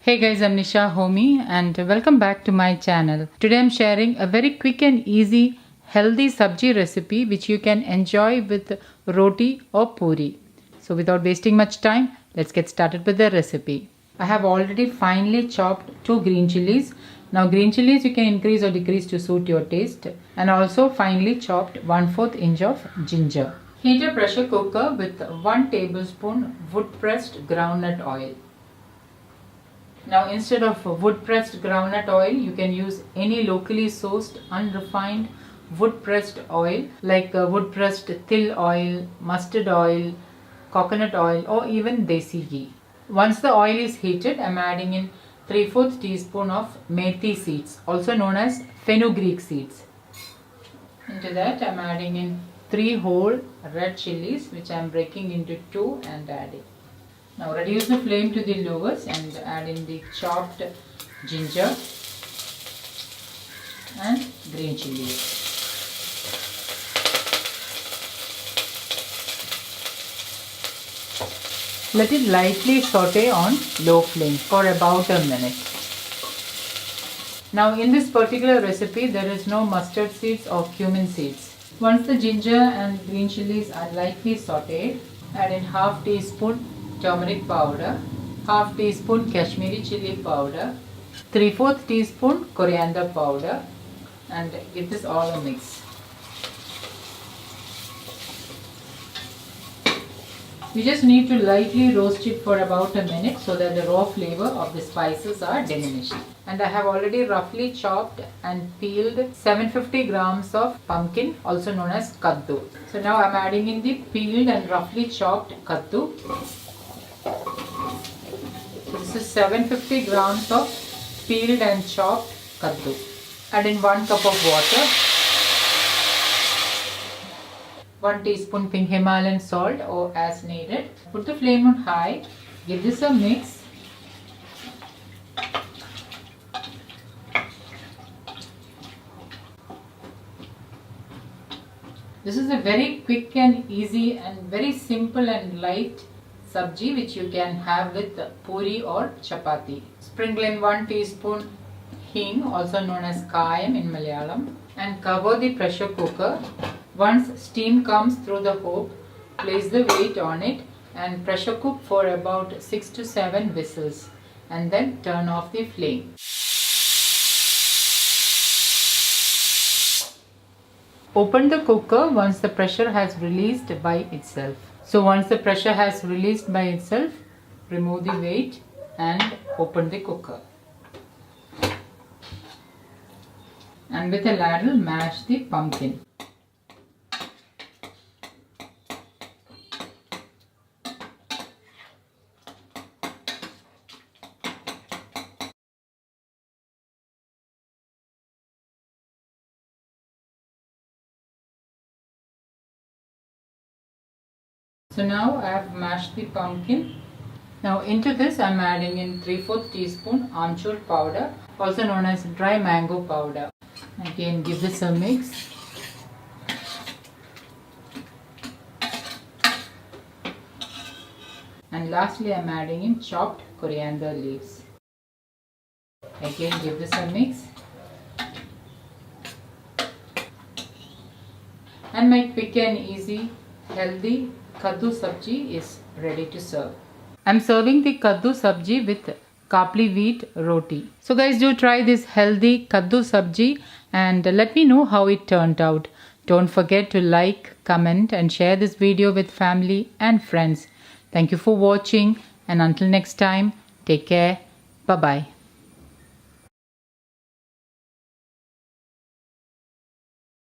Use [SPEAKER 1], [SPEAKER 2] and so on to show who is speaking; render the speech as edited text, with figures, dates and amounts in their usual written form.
[SPEAKER 1] Hey guys, I'm Nisha Homey and welcome back to my channel. Today I'm sharing a very quick and easy healthy sabji recipe which you can enjoy with roti or puri. So without wasting much time, let's get started with the recipe. I have already finely chopped 2 green chilies. Now green chilies you can increase or decrease to suit your taste, and also finely chopped 1/4 inch of ginger. Heat a pressure cooker with 1 tablespoon wood pressed groundnut oil. Now instead of wood pressed groundnut oil, you can use any locally sourced unrefined wood pressed oil like wood pressed til oil, mustard oil, coconut oil, or even desi ghee. Once the oil is heated, I am adding in 3/4 teaspoon of methi seeds, also known as fenugreek seeds. Into that I am adding in 3 whole red chilies which I am breaking into 2 and adding. Now reduce the flame to the lowest and add in the chopped ginger and green chilies. Let it lightly saute on low flame for about a minute. Now in this particular recipe there is no mustard seeds or cumin seeds. Once the ginger and green chilies are lightly sauteed, add in half teaspoon turmeric powder, half teaspoon Kashmiri chili powder, 3/4 teaspoon coriander powder, and give this all a mix. You just need to lightly roast it for about a minute so that the raw flavor of the spices are diminished. And I have already roughly chopped and peeled 750 grams of pumpkin, also known as kaddu. So now I am adding in the peeled and roughly chopped kaddu. So this is 750 grams of peeled and chopped kaddu. Add in 1 cup of water, 1 teaspoon pink Himalayan salt or as needed. Put the flame on high, give this a mix. This is a very quick and easy and very simple and light sabji which you can have with puri or chapati. Sprinkle in 1 teaspoon hing, also known as kayam in Malayalam, and cover the pressure cooker. Once steam comes through the hob, place the weight on it and pressure cook for about 6 to 7 whistles and then turn off the flame. Open the cooker once the pressure has released by itself. So once the pressure has released by itself, remove the weight and open the cooker. And with a ladle, mash the pumpkin. So now I have mashed the pumpkin. Now into this I am adding in 3/4 teaspoon amchur powder, also known as dry mango powder. Again give this a mix. And lastly I am adding in chopped coriander leaves. Again give this a mix. And my quick and easy healthy kaddu sabji is ready to serve. I'm serving the kaddu sabji with kapli wheat roti. So guys, do try this healthy kaddu sabji and let me know how it turned out. Don't forget to like, comment and share this video with family and friends. Thank you for watching, and until next time, take care. Bye bye.